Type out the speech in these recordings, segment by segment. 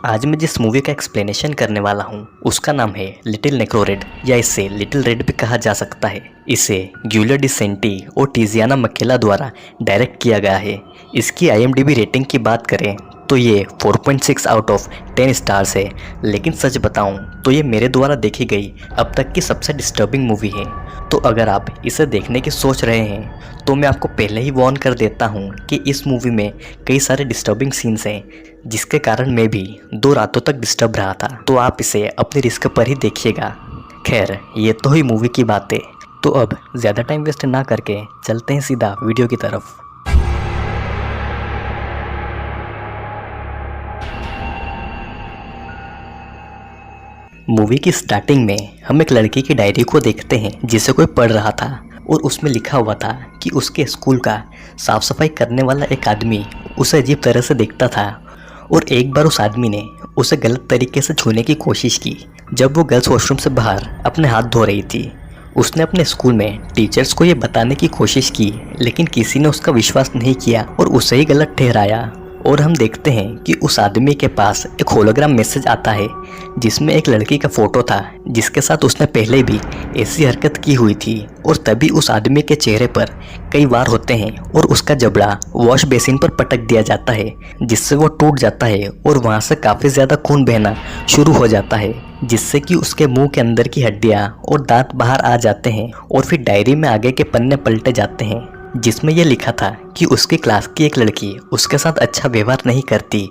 आज मैं जिस मूवी का एक्सप्लेनेशन करने वाला हूँ उसका नाम है लिटिल नेक्रो रेड या इसे लिटिल रेड भी कहा जा सकता है। इसे गिलियो डी सेंटी और टिजियाना मकेला द्वारा डायरेक्ट किया गया है। इसकी IMDb रेटिंग की बात करें तो ये 4.6 आउट ऑफ 10 स्टार्स है। लेकिन सच बताऊं तो ये मेरे द्वारा देखी गई अब तक की सबसे डिस्टर्बिंग मूवी है। तो अगर आप इसे देखने की सोच रहे हैं तो मैं आपको पहले ही वार्न कर देता हूं कि इस मूवी में कई सारे डिस्टर्बिंग सीन्स हैं, जिसके कारण मैं भी 2 रातों तक डिस्टर्ब रहा था। तो आप इसे अपनी रिस्क पर ही देखिएगा। खैर, ये तो ही मूवी की बातें। तो अब ज़्यादा टाइम वेस्ट ना करके चलते हैं सीधा वीडियो की तरफ। मूवी की स्टार्टिंग में हम एक लड़की की डायरी को देखते हैं जिसे कोई पढ़ रहा था और उसमें लिखा हुआ था कि उसके स्कूल का साफ सफाई करने वाला एक आदमी उसे अजीब तरह से देखता था और एक बार उस आदमी ने उसे गलत तरीके से छूने की कोशिश की जब वो गर्ल्स वॉशरूम से बाहर अपने हाथ धो रही थी। उसने अपने स्कूल में टीचर्स को ये बताने की कोशिश की, लेकिन किसी ने उसका विश्वास नहीं किया और उसे ही गलत ठहराया। और हम देखते हैं कि उस आदमी के पास एक होलोग्राम मैसेज आता है जिसमें एक लड़की का फोटो था जिसके साथ उसने पहले भी ऐसी हरकत की हुई थी। और तभी उस आदमी के चेहरे पर कई वार होते हैं और उसका जबड़ा वॉश बेसिन पर पटक दिया जाता है, जिससे वो टूट जाता है और वहाँ से काफ़ी ज़्यादा खून बहना शुरू हो जाता है, जिससे कि उसके मुंह के अंदर की हड्डियाँ और दांत बाहर आ जाते हैं। और फिर डायरी में आगे के पन्ने पलटे जाते हैं जिसमें यह लिखा था कि उसकी क्लास की एक लड़की उसके साथ अच्छा व्यवहार नहीं करती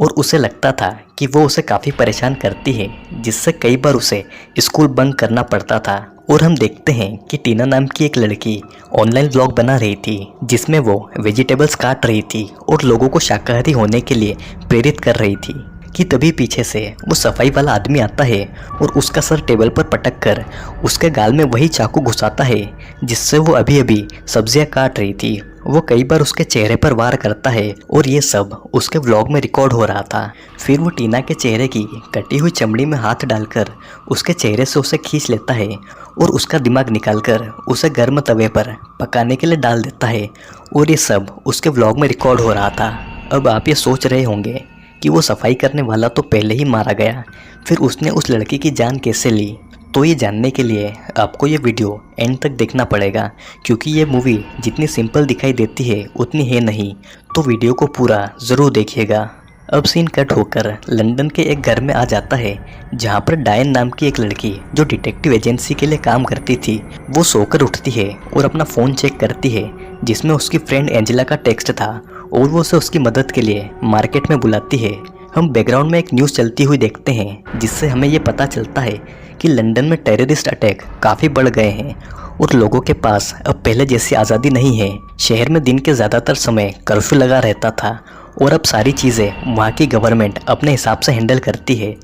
और उसे लगता था कि वो उसे काफ़ी परेशान करती है, जिससे कई बार उसे स्कूल बंक करना पड़ता था। और हम देखते हैं कि टीना नाम की एक लड़की ऑनलाइन ब्लॉग बना रही थी जिसमें वो वेजिटेबल्स काट रही थी और लोगों को शाकाहारी होने के लिए प्रेरित कर रही थी कि तभी पीछे से वो सफाई वाला आदमी आता है और उसका सर टेबल पर पटक कर उसके गाल में वही चाकू घुसाता है जिससे वो अभी अभी सब्जियां काट रही थी। वो कई बार उसके चेहरे पर वार करता है और ये सब उसके व्लॉग में रिकॉर्ड हो रहा था। फिर वो टीना के चेहरे की कटी हुई चमड़ी में हाथ डालकर उसके चेहरे से उसे खींच लेता है और उसका दिमाग निकालकर उसे गर्म तवे पर पकाने के लिए डाल देता है। और ये सब उसके व्लॉग में रिकॉर्ड हो रहा था। अब आप ये सोच रहे होंगे कि वो सफाई करने वाला तो पहले ही मारा गया, फिर उसने उस लड़की की जान कैसे ली। तो ये जानने के लिए आपको ये वीडियो एंड तक देखना पड़ेगा, क्योंकि ये मूवी जितनी सिंपल दिखाई देती है उतनी है नहीं। तो वीडियो को पूरा ज़रूर देखिएगा। अब सीन कट होकर लंदन के एक घर में आ जाता है जहाँ पर डायन नाम की एक लड़की जो डिटेक्टिव एजेंसी के लिए काम करती थी, वो सोकर उठती है और अपना फ़ोन चेक करती है जिसमें उसकी फ्रेंड एंजेला का टेक्स्ट था और वो उसे उसकी मदद के लिए मार्केट में बुलाती है। हम बैकग्राउंड में एक न्यूज़ चलती हुई देखते हैं जिससे हमें ये पता चलता है कि लंदन में टेररिस्ट अटैक काफ़ी बढ़ गए हैं और लोगों के पास अब पहले जैसी आज़ादी नहीं है। शहर में दिन के ज़्यादातर समय कर्फ्यू लगा रहता था और अब सारी चीज़ें वहाँ की गवर्नमेंट अपने हिसाब से हैंडल करती है।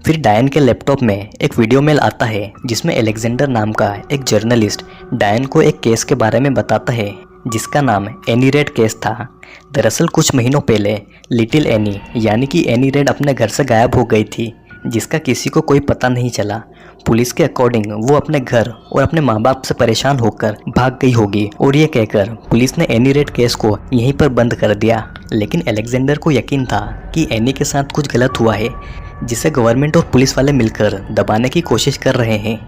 फिर डायन के लैपटॉप में एक वीडियो मेल आता है जिसमें एलेक्जेंडर नाम का एक जर्नलिस्ट डायन को एक केस के बारे में बताता है जिसका नाम एनी रेड केस था। दरअसल कुछ महीनों पहले लिटिल एनी यानी कि एनी रेड अपने घर से गायब हो गई थी, जिसका किसी को कोई पता नहीं चला। पुलिस के अकॉर्डिंग वो अपने घर और अपने माँ बाप से परेशान होकर भाग गई होगी और ये कहकर पुलिस ने एनी रेड केस को यहीं पर बंद कर दिया। लेकिन अलेक्जेंडर को यकीन था कि एनी के साथ कुछ गलत हुआ है जिसे गवर्नमेंट और पुलिस वाले मिलकर दबाने की कोशिश कर रहे हैं।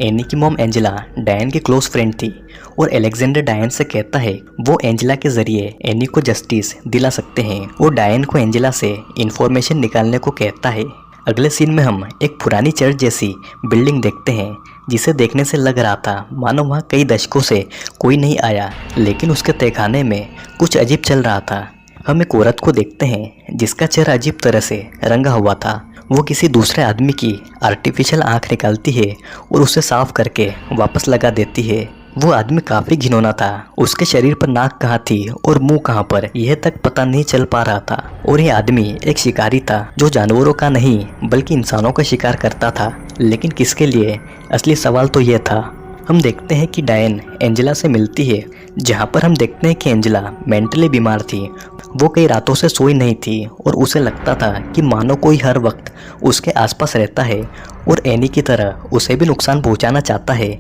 एनी की मॉम एंजेला डायन की क्लोज फ्रेंड थी और अलेक्जेंडर डायन से कहता है वो एंजेला के जरिए एनी को जस्टिस दिला सकते हैं और डायन को एंजेला से इंफॉर्मेशन निकालने को कहता है। अगले सीन में हम एक पुरानी चर्च जैसी बिल्डिंग देखते हैं जिसे देखने से लग रहा था मानो वहाँ कई दशकों से कोई नहीं आया, लेकिन उसके तहखाने में कुछ अजीब चल रहा था। हम एक औरत को देखते हैं जिसका चेहरा अजीब तरह से रंगा हुआ था। वो किसी दूसरे आदमी की आर्टिफिशियल आँख निकालती है और उसे साफ करके वापस लगा देती है। वो आदमी काफ़ी घिनौना था। उसके शरीर पर नाक कहाँ थी और मुंह कहाँ पर यह तक पता नहीं चल पा रहा था। और ये आदमी एक शिकारी था जो जानवरों का नहीं बल्कि इंसानों का शिकार करता था। लेकिन किसके लिए? असली सवाल तो यह था। हम देखते हैं कि डायन एंजेला से मिलती है, जहाँ पर हम देखते हैं कि एंजेला मेंटली बीमार थी। वो कई रातों से सोई नहीं थी और उसे लगता था कि मानो कोई हर वक्त उसके आसपास रहता है और एनी की तरह उसे भी नुकसान पहुँचाना चाहता है।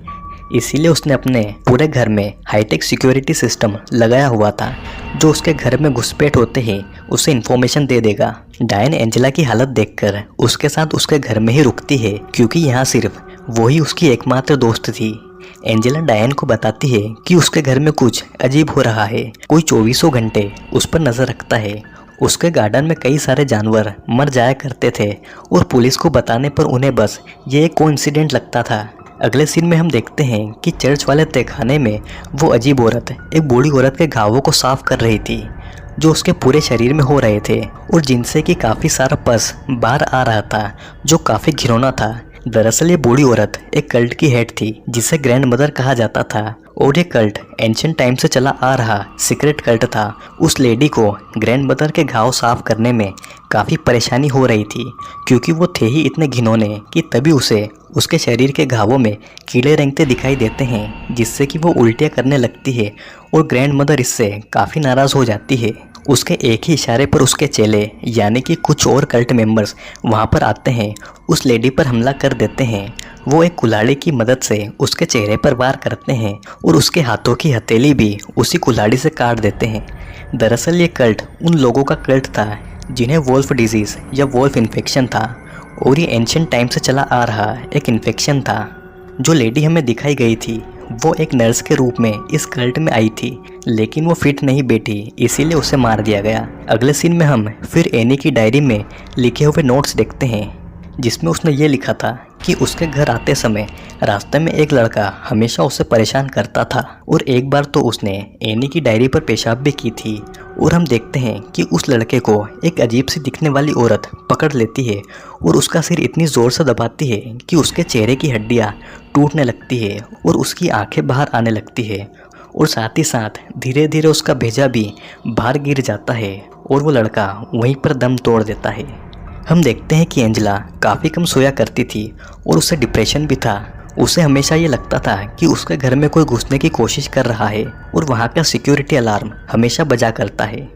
इसीलिए उसने अपने पूरे घर में हाईटेक सिक्योरिटी सिस्टम लगाया हुआ था जो उसके घर में घुसपैठ होते ही उसे इन्फॉर्मेशन दे देगा। डायन एंजेला की हालत देखकर उसके साथ उसके घर में ही रुकती है क्योंकि यहाँ सिर्फ वही उसकी एकमात्र दोस्त थी। एंजेला डायन को बताती है कि उसके घर में कुछ अजीब हो रहा है, कोई 24 घंटे उस पर नजर रखता है। उसके गार्डन में कई सारे जानवर मर जाया करते थे और पुलिस को बताने पर उन्हें बस ये एक कोइंसिडेंट लगता था। अगले सीन में हम देखते हैं कि चर्च वाले तहखाने में वो अजीब औरत एक बूढ़ी औरत के घावों को साफ कर रही थी जो उसके पूरे शरीर में हो रहे थे और जिनसे कि काफ़ी सारा पस बाहर आ रहा था जो काफ़ी घिनौना था। दरअसल ये बूढ़ी औरत एक कल्ट की हेड थी जिसे ग्रैंड मदर कहा जाता था और ये कल्ट एंशिएंट टाइम से चला आ रहा सीक्रेट कल्ट था। उस लेडी को ग्रैंड मदर के घाव साफ करने में काफ़ी परेशानी हो रही थी क्योंकि वो थे ही इतने घिनौने कि तभी उसे उसके शरीर के घावों में कीड़े रेंगते दिखाई देते हैं जिससे कि वो उल्टियाँ करने लगती है और ग्रैंड मदर इससे काफ़ी नाराज़ हो जाती है। उसके एक ही इशारे पर उसके चेले यानी कि कुछ और कल्ट मेंबर्स वहाँ पर आते हैं, उस लेडी पर हमला कर देते हैं। वो एक कुल्हाड़ी की मदद से उसके चेहरे पर वार करते हैं और उसके हाथों की हथेली भी उसी कुल्हाड़ी से काट देते हैं। दरअसल ये कल्ट उन लोगों का कल्ट था जिन्हें वोल्फ डिजीज़ या वोल्फ इन्फेक्शन था और ये एंशिएंट टाइम से चला आ रहा एक इन्फेक्शन था। जो लेडी हमें दिखाई गई थी वो एक नर्स के रूप में इस कल्ट में आई थी लेकिन वो फिट नहीं बैठी इसीलिए उसे मार दिया गया। अगले सीन में हम फिर एनी की डायरी में लिखे हुए नोट्स देखते हैं जिसमें उसने ये लिखा था कि उसके घर आते समय रास्ते में एक लड़का हमेशा उसे परेशान करता था और एक बार तो उसने एनी की डायरी पर पेशाब भी की थी। और हम देखते हैं कि उस लड़के को एक अजीब सी दिखने वाली औरत पकड़ लेती है और उसका सिर इतनी ज़ोर से दबाती है कि उसके चेहरे की हड्डियाँ टूटने लगती है और उसकी आंखें बाहर आने लगती है और साथ ही साथ धीरे धीरे उसका भेजा भी बाहर गिर जाता है और वो लड़का वहीं पर दम तोड़ देता है। हम देखते हैं कि एंजेला काफ़ी कम सोया करती थी और उसे डिप्रेशन भी था। उसे हमेशा ये लगता था कि उसके घर में कोई घुसने की कोशिश कर रहा है और वहाँ का सिक्योरिटी अलार्म हमेशा बजा करता है।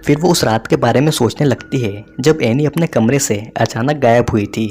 फिर वो उस रात के बारे में सोचने लगती है जब एनी अपने कमरे से अचानक गायब हुई थी।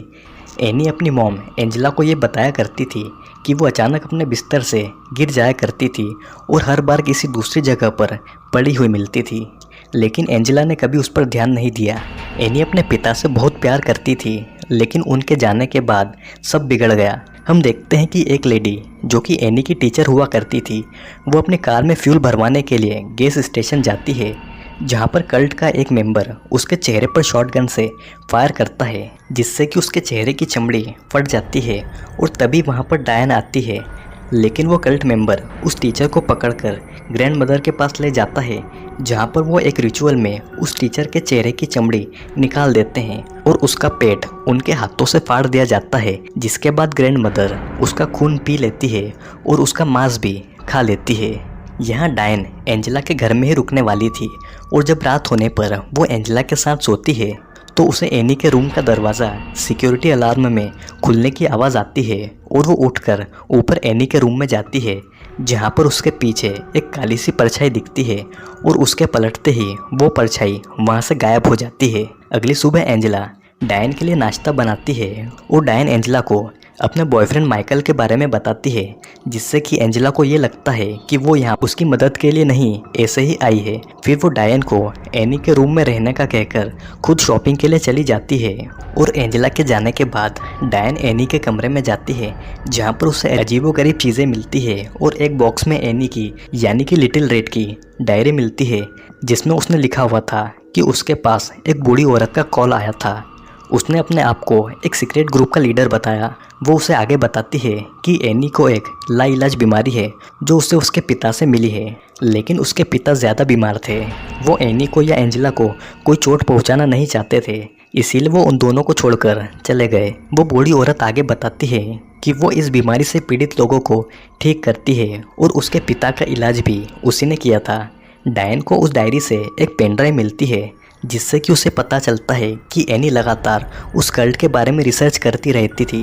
एनी अपनी मॉम एंजेला को ये बताया करती थी कि वो अचानक अपने बिस्तर से गिर जाया करती थी और हर बार किसी दूसरी जगह पर पड़ी हुई मिलती थी, लेकिन एंजेला ने कभी उस पर ध्यान नहीं दिया। एनी अपने पिता से बहुत प्यार करती थी लेकिन उनके जाने के बाद सब बिगड़ गया। हम देखते हैं कि एक लेडी जो कि एनी की टीचर हुआ करती थी वो अपनी कार में फ्यूल भरवाने के लिए गैस स्टेशन जाती है जहाँ पर कल्ट का एक मेंबर उसके चेहरे पर शॉटगन से फायर करता है जिससे कि उसके चेहरे की चमड़ी फट जाती है और तभी वहाँ पर डायन आती है। लेकिन वो कल्ट मेंबर उस टीचर को पकड़कर ग्रैंड मदर के पास ले जाता है जहाँ पर वो एक रिचुअल में उस टीचर के चेहरे की चमड़ी निकाल देते हैं और उसका पेट उनके हाथों से फाड़ दिया जाता है, जिसके बाद ग्रैंड मदर उसका खून पी लेती है और उसका मांस भी खा लेती है। यहाँ डायन एंजेला के घर में ही रुकने वाली थी और जब रात होने पर वो एंजेला के साथ सोती है तो उसे एनी के रूम का दरवाज़ा सिक्योरिटी अलार्म में खुलने की आवाज़ आती है और वो उठकर ऊपर एनी के रूम में जाती है जहाँ पर उसके पीछे एक काली सी परछाई दिखती है और उसके पलटते ही वो परछाई वहाँ से गायब हो जाती है। अगली सुबह एंजेला डायन के लिए नाश्ता बनाती है और डायन एंजेला को अपने बॉयफ्रेंड माइकल के बारे में बताती है जिससे कि एंजेला को ये लगता है कि वो यहाँ उसकी मदद के लिए नहीं ऐसे ही आई है। फिर वो डायन को एनी के रूम में रहने का कहकर खुद शॉपिंग के लिए चली जाती है और एंजेला के जाने के बाद डायन एनी के कमरे में जाती है जहाँ पर उसे अजीबोगरीब चीज़ें मिलती है और एक बॉक्स में एनी की यानी कि लिटिल रेड की डायरी मिलती है जिसमें उसने लिखा हुआ था कि उसके पास एक बूढ़ी औरत का कॉल आया था। उसने अपने आप को एक सीक्रेट ग्रुप का लीडर बताया। वो उसे आगे बताती है कि एनी को एक लाइलाज बीमारी है जो उसे उसके पिता से मिली है, लेकिन उसके पिता ज़्यादा बीमार थे। वो एनी को या एंजेला को कोई चोट पहुंचाना नहीं चाहते थे, इसीलिए वो उन दोनों को छोड़कर चले गए। वो बूढ़ी औरत आगे बताती है कि वो इस बीमारी से पीड़ित लोगों को ठीक करती है और उसके पिता का इलाज भी उसी ने किया था। डायन को उस डायरी से एक पेन ड्राइव मिलती है जिससे कि उसे पता चलता है कि एनी लगातार उस कल्ट के बारे में रिसर्च करती रहती थी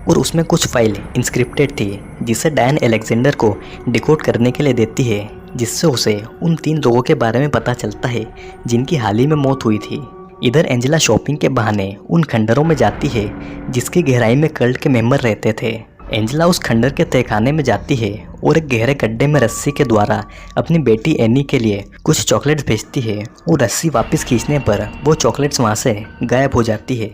और उसमें कुछ फाइल इंस्क्रिप्टेड थी जिसे डायन अलेक्जेंडर को डिकोड करने के लिए देती है, जिससे उसे उन 3 लोगों के बारे में पता चलता है जिनकी हाल ही में मौत हुई थी। इधर एंजेला शॉपिंग के बहाने उन खंडरों में जाती है जिसकी गहराई में कल्ट के मेंबर रहते थे एंजेला उस खंडर के तहखाने में जाती है और एक गहरे गड्ढे में रस्सी के द्वारा अपनी बेटी एनी के लिए कुछ चॉकलेट्स भेजती है और रस्सी वापस खींचने पर वो चॉकलेट्स वहाँ से गायब हो जाती है।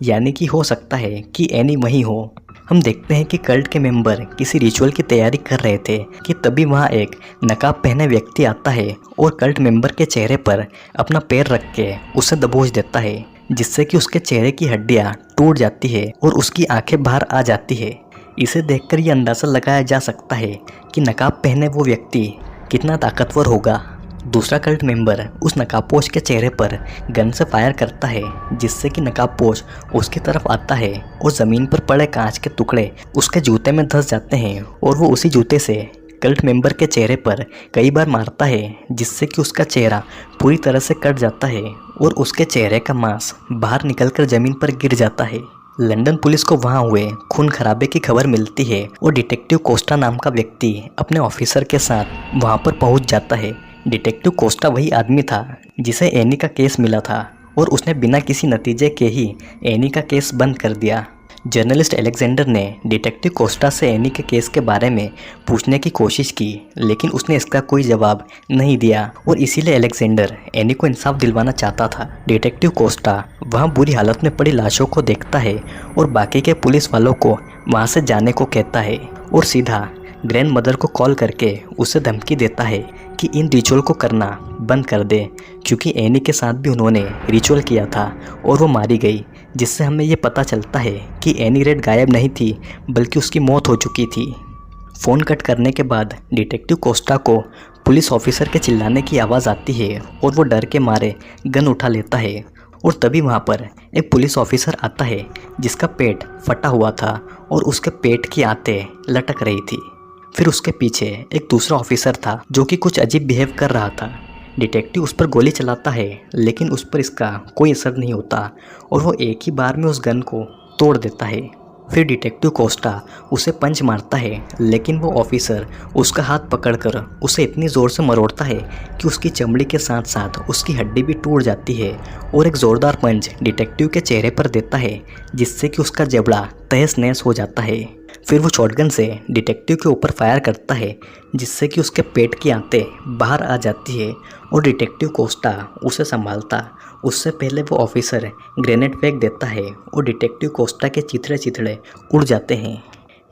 यानी कि हो सकता है कि एनी वहीं हो। हम देखते हैं कि कल्ट के मेंबर किसी रिचुअल की तैयारी कर रहे थे कि तभी वहाँ एक नकाब पहने व्यक्ति आता है और कल्ट मेंबर के चेहरे पर अपना पैर रख के उसे दबोच देता है, जिससे कि उसके चेहरे की हड्डियाँ टूट जाती है और उसकी आंखें बाहर आ जाती है। इसे देखकर ये अंदाज़ा लगाया जा सकता है कि नकाब पहने वो व्यक्ति कितना ताकतवर होगा। दूसरा कल्ट मेंबर उस नकाबपोश के चेहरे पर गन से फायर करता है, जिससे कि नकाबपोश उसकी तरफ आता है और ज़मीन पर पड़े कांच के टुकड़े उसके जूते में धंस जाते हैं और वो उसी जूते से कल्ट मेंबर के चेहरे पर कई बार मारता है, जिससे कि उसका चेहरा पूरी तरह से कट जाता है और उसके चेहरे का मांस बाहर निकलकर ज़मीन पर गिर जाता है। लंदन पुलिस को वहां हुए खून खराबे की खबर मिलती है और डिटेक्टिव कोस्टा नाम का व्यक्ति अपने ऑफिसर के साथ वहां पर पहुंच जाता है। डिटेक्टिव कोस्टा वही आदमी था जिसे एनी का केस मिला था और उसने बिना किसी नतीजे के ही एनी का केस बंद कर दिया। जर्नलिस्ट अलेक्जेंडर ने डिटेक्टिव कोस्टा से एनी के केस के बारे में पूछने की कोशिश की, लेकिन उसने इसका कोई जवाब नहीं दिया और इसीलिए अलेक्जेंडर एनी को इंसाफ दिलवाना चाहता था। डिटेक्टिव कोस्टा वहाँ बुरी हालत में पड़ी लाशों को देखता है और बाकी के पुलिस वालों को वहाँ से जाने को कहता है और सीधा ग्रैंड मदर को कॉल करके उसे धमकी देता है कि इन रिचुअल को करना बंद कर दे, क्योंकि एनी के साथ भी उन्होंने रिचुअल किया था और वो मारी गई, जिससे हमें ये पता चलता है कि एनी रेड गायब नहीं थी बल्कि उसकी मौत हो चुकी थी। फ़ोन कट करने के बाद डिटेक्टिव कोस्टा को पुलिस ऑफिसर के चिल्लाने की आवाज़ आती है और वो डर के मारे गन उठा लेता है और तभी वहाँ पर एक पुलिस ऑफिसर आता है जिसका पेट फटा हुआ था और उसके पेट की आंतें लटक रही थी। फिर उसके पीछे एक दूसरा ऑफिसर था जो कि कुछ अजीब बिहेव कर रहा था। डिटेक्टिव उस पर गोली चलाता है, लेकिन उस पर इसका कोई असर नहीं होता और वो एक ही बार में उस गन को तोड़ देता है। फिर डिटेक्टिव कोस्टा उसे पंच मारता है, लेकिन वो ऑफिसर उसका हाथ पकड़कर उसे इतनी ज़ोर से मरोड़ता है कि उसकी चमड़ी के साथ साथ उसकी हड्डी भी टूट जाती है और एक ज़ोरदार पंच डिटेक्टिव के चेहरे पर देता है, जिससे कि उसका जबड़ा तहस नहस हो जाता है। फिर वो शॉटगन से डिटेक्टिव के ऊपर फायर करता है, जिससे कि उसके पेट की आंतें बाहर आ जाती है और डिटेक्टिव कोस्टा उसे संभालता उससे पहले वो ऑफिसर ग्रेनेड फेंक देता है और डिटेक्टिव कोस्टा के चिथड़े चिथड़े उड़ जाते हैं।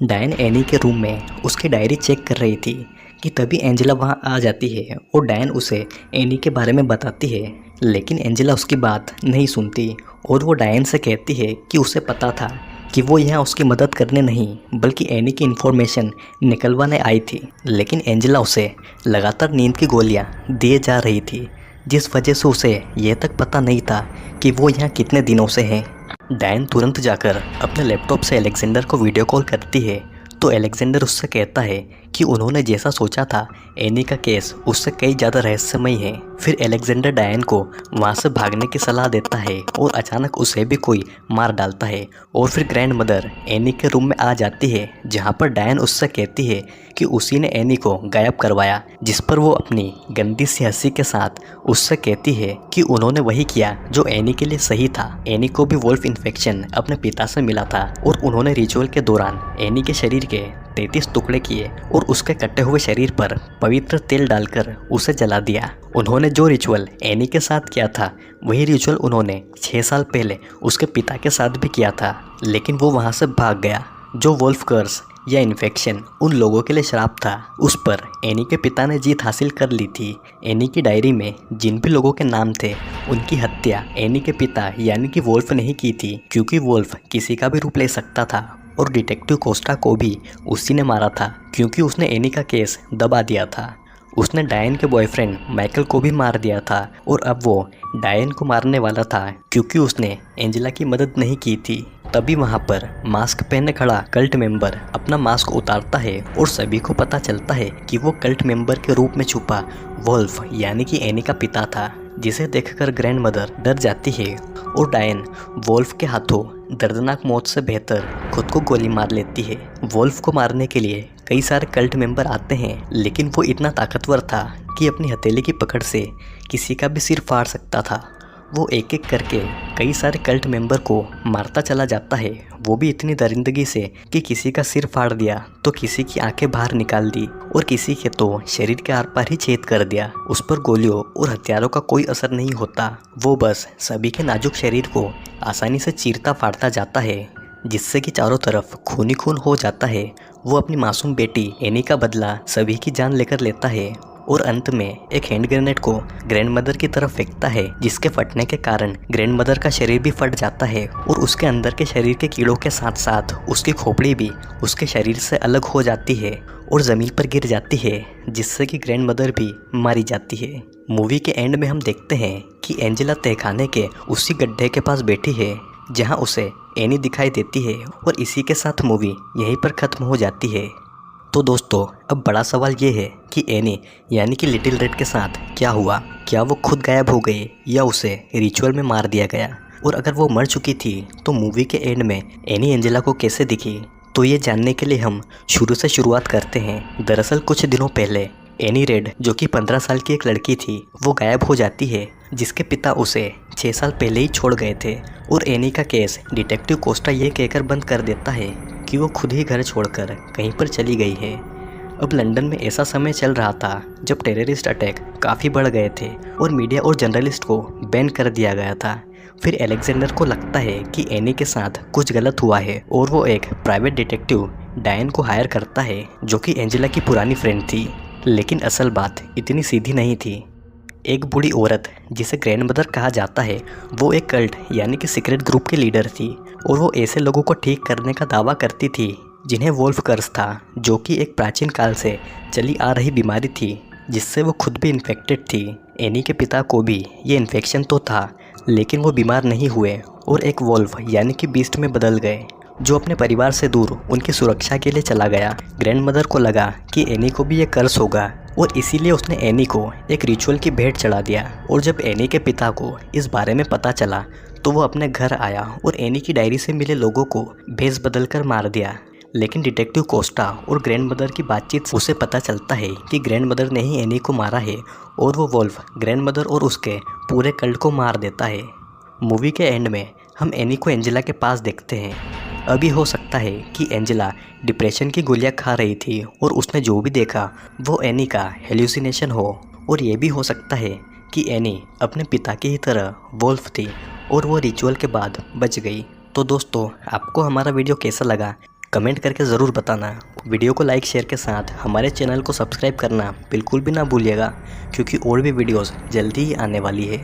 डायन एनी के रूम में उसकी डायरी चेक कर रही थी कि तभी एंजेला वहाँ आ जाती है और डायन उसे एनी के बारे में बताती है, लेकिन एंजेला उसकी बात नहीं सुनती और वो डायन से कहती है कि उसे पता था कि वो यहाँ उसकी मदद करने नहीं बल्कि एनी की इन्फॉर्मेशन निकलवाने आई थी, लेकिन एंजेला उसे लगातार नींद की गोलियाँ दिए जा रही थी, जिस वजह से उसे यह तक पता नहीं था कि वो यहाँ कितने दिनों से हैं। डायन तुरंत जाकर अपने लैपटॉप से अलेक्जेंडर को वीडियो कॉल करती है तो अलेक्जेंडर उससे कहता है कि उन्होंने जैसा सोचा था एनी का केस उससे कई ज़्यादा रहस्यमयी है। फिर अलेक्जेंडर डायन को वहाँ से भागने की सलाह देता है और अचानक उसे भी कोई मार डालता है और फिर ग्रैंड मदर एनी के रूम में आ जाती है, जहाँ पर डायन उससे कहती है कि उसी ने एनी को गायब करवाया, जिस पर वो अपनी गंदी सी हंसी के साथ उससे कहती है कि उन्होंने वही किया जो एनी के लिए सही था। एनी को भी वोल्फ इन्फेक्शन अपने पिता से मिला था और उन्होंने रिचुअल के दौरान एनी के शरीर के 33 टुकड़े किए और उसके कटे हुए शरीर पर पवित्र तेल डालकर उसे जला दिया। उन्होंने जो रिचुअल एनी के साथ किया था वही रिचुअल उन्होंने 6 साल पहले उसके पिता के साथ भी किया था, लेकिन वो वहाँ से भाग गया। जो वोल्फ कर्स या इन्फेक्शन उन लोगों के लिए श्राप था, उस पर एनी के पिता ने जीत हासिल कर ली थी। एनी की डायरी में जिन भी लोगों के नाम थे उनकी हत्या एनी के पिता यानी कि वोल्फ ने ही की थी, क्योंकि वोल्फ किसी का भी रूप ले सकता था और डिटेक्टिव कोस्टा को भी उसी ने मारा था क्योंकि उसने एनी का केस दबा दिया था। उसने डायन के बॉयफ्रेंड माइकल को भी मार दिया था और अब वो डायन को मारने वाला था क्योंकि उसने एंजेला की मदद नहीं की थी। तभी वहाँ पर मास्क पहने खड़ा कल्ट मेंबर अपना मास्क उतारता है और सभी को पता चलता है कि वो कल्ट मेंबर के रूप में छुपा वोल्फ यानी कि एनी का पिता था, जिसे देखकर ग्रैंड मदर डर जाती है और डायन वोल्फ के हाथों दर्दनाक मौत से बेहतर खुद को गोली मार लेती है। वोल्फ को मारने के लिए कई सारे कल्ट मेंबर आते हैं, लेकिन वो इतना ताकतवर था कि अपनी हथेली की पकड़ से किसी का भी सिर फाड़ सकता था। वो एक एक करके कई सारे कल्ट मेंबर को मारता चला जाता है, वो भी इतनी दरिंदगी से कि किसी का सिर फाड़ दिया तो किसी की आंखें बाहर निकाल दी और किसी के तो शरीर के आर पार ही छेद कर दिया। उस पर गोलियों और हथियारों का कोई असर नहीं होता, वो बस सभी के नाजुक शरीर को आसानी से चीरता फाड़ता जाता है, जिससे कि चारों तरफ खून ही खून हो जाता है। वो अपनी मासूम बेटी एनी का बदला सभी की जान लेकर लेता है और अंत में एक हैंड ग्रेनेड को ग्रैंड मदर की तरफ फेंकता है, जिसके फटने के कारण ग्रैंड मदर का शरीर भी फट जाता है और उसके अंदर के शरीर के कीड़ों के साथ साथ उसकी खोपड़ी भी उसके शरीर से अलग हो जाती है और ज़मीन पर गिर जाती है, जिससे कि ग्रैंड मदर भी मारी जाती है। मूवी के एंड में हम देखते हैं कि एंजेला तहखाने के उसी गड्ढे के पास बैठी है जहाँ उसे एनी दिखाई देती है और इसी के साथ मूवी यहीं पर ख़त्म हो जाती है। तो दोस्तों, अब बड़ा सवाल ये है कि एनी यानी कि लिटिल रेड के साथ क्या हुआ? क्या वो खुद गायब हो गई या उसे रिचुअल में मार दिया गया? और अगर वो मर चुकी थी तो मूवी के एंड में एनी एंजेला को कैसे दिखी? तो ये जानने के लिए हम शुरू से शुरुआत करते हैं। दरअसल कुछ दिनों पहले एनी रेड, जो कि 15 साल की एक लड़की थी, वो गायब हो जाती है, जिसके पिता उसे 6 साल पहले ही छोड़ गए थे और एनी का केस डिटेक्टिव कोस्टा ये कहकर बंद कर देता है कि वो खुद ही घर छोड़कर कहीं पर चली गई है। अब लंदन में ऐसा समय चल रहा था जब टेररिस्ट अटैक काफ़ी बढ़ गए थे और मीडिया और जर्नलिस्ट को बैन कर दिया गया था। फिर अलेक्जेंडर को लगता है कि एनी के साथ कुछ गलत हुआ है और वो एक प्राइवेट डिटेक्टिव डायन को हायर करता है, जो कि एंजेला की पुरानी फ्रेंड थी। लेकिन असल बात इतनी सीधी नहीं थी। एक बूढ़ी औरत जिसे ग्रैंड मदर कहा जाता है, वो एक कल्ट यानी कि सीक्रेट ग्रुप की लीडर थी और वो ऐसे लोगों को ठीक करने का दावा करती थी जिन्हें वोल्फ कर्स था, जो कि एक प्राचीन काल से चली आ रही बीमारी थी जिससे वो खुद भी इन्फेक्टेड थी। एनी के पिता को भी ये इन्फेक्शन तो था, लेकिन वो बीमार नहीं हुए और एक वोल्फ यानी कि बीस्ट में बदल गए, जो अपने परिवार से दूर उनकी सुरक्षा के लिए चला गया। ग्रैंड मदर को लगा कि एनी को भी ये कर्स होगा और इसीलिए उसने एनी को एक रिचुअल की भेंट चढ़ा दिया। और जब एनी के पिता को इस बारे में पता चला तो वो अपने घर आया और एनी की डायरी से मिले लोगों को भेस बदल कर मार दिया। लेकिन डिटेक्टिव कोस्टा और ग्रैंड मदर की बातचीत से उसे पता चलता है कि ग्रैंड मदर ने ही एनी को मारा है और वो वोल्फ ग्रैंड मदर और उसके पूरे कल्ट को मार देता है। मूवी के एंड में हम एनी को एंजेला के पास देखते हैं। अभी हो सकता है कि एंजेला डिप्रेशन की गोलियां खा रही थी और उसने जो भी देखा वो एनी का हेल्यूसिनेशन हो, और ये भी हो सकता है कि एनी अपने पिता की ही तरह वोल्फ थी और वो रिचुअल के बाद बच गई। तो दोस्तों, आपको हमारा वीडियो कैसा लगा कमेंट करके ज़रूर बताना। वीडियो को लाइक शेयर के साथ हमारे चैनल को सब्सक्राइब करना बिल्कुल भी ना भूलिएगा, क्योंकि और भी वीडियोस जल्दी ही आने वाली है।